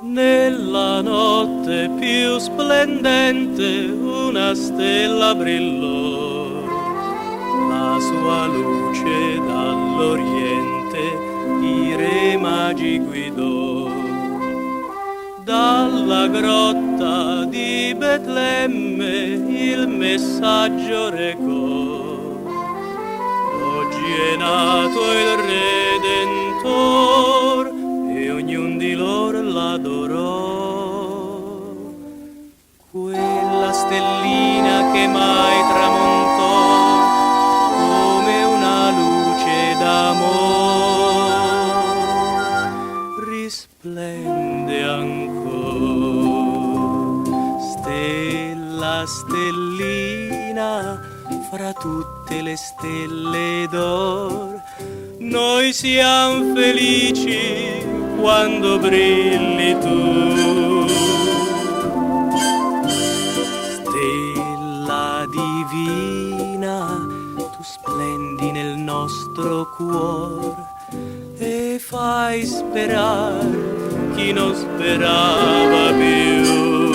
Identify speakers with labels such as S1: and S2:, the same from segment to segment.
S1: Nella notte più splendente una stella brillò, la sua luce dall'Oriente i re magi guidò. Dalla grotta di Betlemme il messaggio recò: oggi è nato il Redentor, e ognun di loro l'adorò. Quella stellina che mai tramontò come una luce d'amor, risplende ancora, stella, stellina, fra tutte le stelle d'or. Noi siamo felici quando brilli tu, stella divina, tu splendi nel nostro cuore e fai sperare chi non sperava più.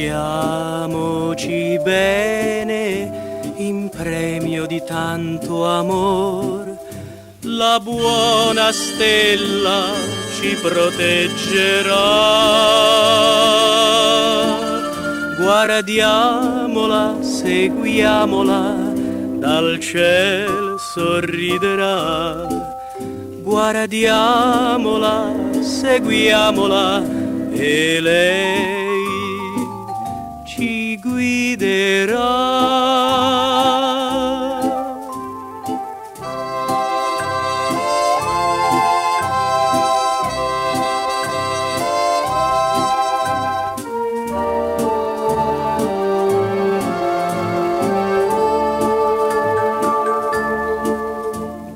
S1: Vogliamoci bene in premio di tanto amor, la buona stella ci proteggerà. Guardiamola, seguiamola, dal ciel sorriderà. Guardiamola, seguiamola e lei ci guiderà.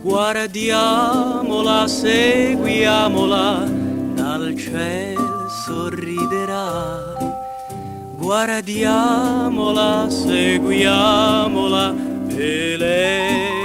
S1: Guardiamola, seguiamola, dal ciel sorriderà. Guardiamola, seguiamola e lei